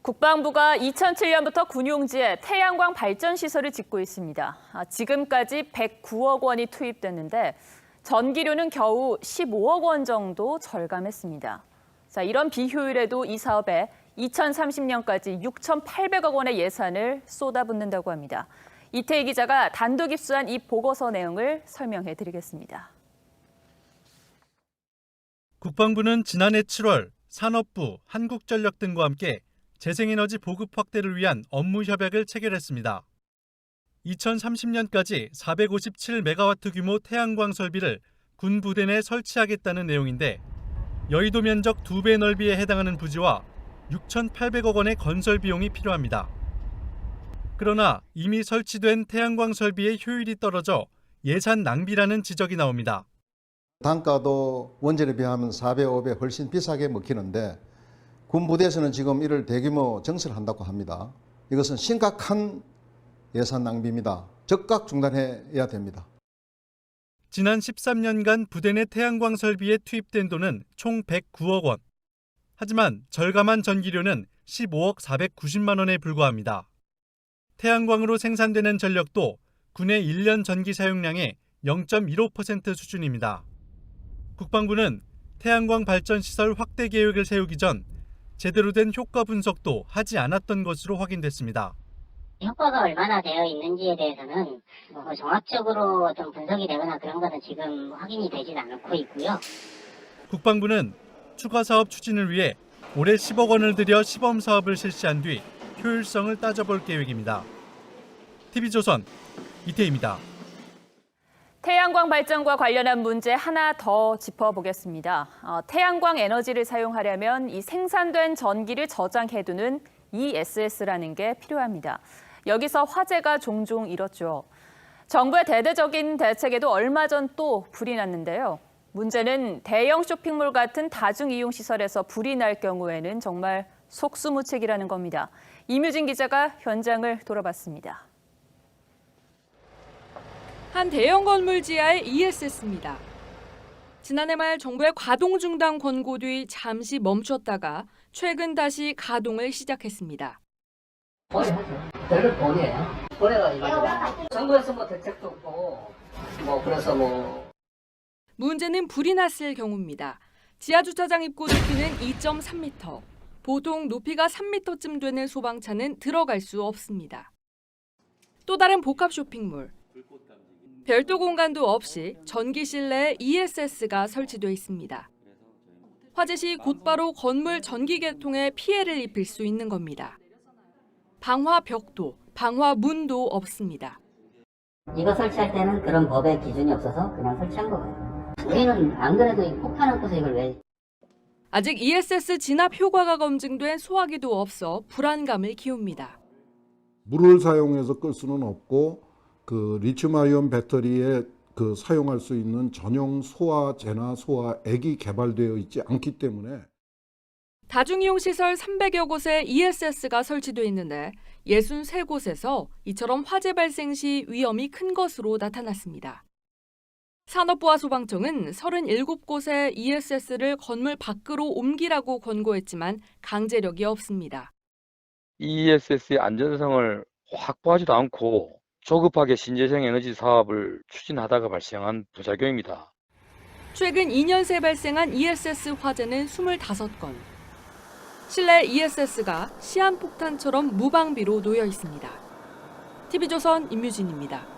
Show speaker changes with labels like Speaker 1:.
Speaker 1: 국방부가 2007년부터 군용지에 태양광 발전 시설을 짓고 있습니다. 지금까지 109억 원이 투입됐는데 전기료는 겨우 15억 원 정도 절감했습니다. 이런 비효율에도 이 사업에 2030년까지 6,800억 원의 예산을 쏟아붓는다고 합니다. 이태희 기자가 단독 입수한 이 보고서 내용을 설명해 드리겠습니다.
Speaker 2: 국방부는 지난해 7월 산업부, 한국전력 등과 함께 재생에너지 보급 확대를 위한 업무 협약을 체결했습니다. 2030년까지 457메가와트 규모 태양광 설비를 군 부대 내 설치하겠다는 내용인데 여의도 면적 2배 넓이에 해당하는 부지와 6,800억 원의 건설 비용이 필요합니다. 그러나 이미 설치된 태양광 설비의 효율이 떨어져 예산 낭비라는 지적이 나옵니다.
Speaker 3: 단가도 원전에 비하면 4배, 5배 훨씬 비싸게 먹히는데 군부대에서는 지금 이를 대규모 정설을 한다고 합니다. 이것은 심각한 예산 낭비입니다. 즉각 중단해야 됩니다.
Speaker 2: 지난 13년간 부대 내 태양광 설비에 투입된 돈은 총 109억 원. 하지만 절감한 전기료는 15억 490만 원에 불과합니다. 태양광으로 생산되는 전력도 군의 1년 전기 사용량의 0.15% 수준입니다. 국방부는 태양광 발전 시설 확대 계획을 세우기 전 제대로 된 효과 분석도 하지 않았던 것으로 확인됐습니다.
Speaker 4: 효과가 얼마나 되어 있는지에 대해서는 종합적으로 어떤 분석이 되거나 그런 것은 지금 확인이 되진 않고 있고요.
Speaker 2: 국방부는 추가 사업 추진을 위해 올해 10억 원을 들여 시범 사업을 실시한 뒤 효율성을 따져볼 계획입니다. TV조선 이태희입니다.
Speaker 1: 태양광 발전과 관련한 문제 하나 더 짚어보겠습니다. 태양광 에너지를 사용하려면 이 생산된 전기를 저장해두는 ESS라는 게 필요합니다. 여기서 화재가 종종 일었죠. 정부의 대대적인 대책에도 얼마 전 또 불이 났는데요. 문제는 대형 쇼핑몰 같은 다중이용시설에서 불이 날 경우에는 정말 속수무책이라는 겁니다. 이뮤진 기자가 현장을 돌아봤습니다.
Speaker 5: 한 대형 건물 지하의 ESS입니다. 지난해 말 정부의 가동 중단 권고 뒤 잠시 멈췄다가 최근 다시 가동을 시작했습니다.
Speaker 6: 별로 보내요. 보내가지고 정부에서 대책도 없고 그래서
Speaker 5: 문제는 불이 났을 경우입니다. 지하 주차장 입구 높이는 2.3m. 보통 높이가 3m쯤 되는 소방차는 들어갈 수 없습니다. 또 다른 복합 쇼핑몰. 별도 공간도 없이 전기 실내에 ESS가 설치돼 있습니다. 화재 시 곧바로 건물 전기 계통에 피해를 입힐 수 있는 겁니다. 방화 벽도, 방화 문도 없습니다.
Speaker 4: 이거 설치할 때는 그런 법의 기준이 없어서 그냥 설치한 거예요. 우리는 안 그래도 폭탄 없어서 이걸 왜...
Speaker 5: 아직 ESS 진압 효과가 검증된 소화기도 없어 불안감을 키웁니다.
Speaker 7: 물을 사용해서 끌 수는 없고 리튬아이온 배터리에 사용할 수 있는 전용 소화제나 소화액이 개발되어 있지 않기 때문에
Speaker 5: 다중이용시설 300여 곳에 ESS가 설치돼 있는데 63곳에서 이처럼 화재 발생 시 위험이 큰 것으로 나타났습니다. 산업부와 소방청은 37곳에 ESS를 건물 밖으로 옮기라고 권고했지만 강제력이 없습니다.
Speaker 8: ESS의 안전성을 확보하지도 않고 조급하게 신재생 에너지 사업을 추진하다가 발생한 부작용입니다.
Speaker 5: 최근 2년 새 발생한 ESS 화재는 25건. 실내 ESS가 시한폭탄처럼 무방비로 놓여 있습니다. TV조선 임유진입니다.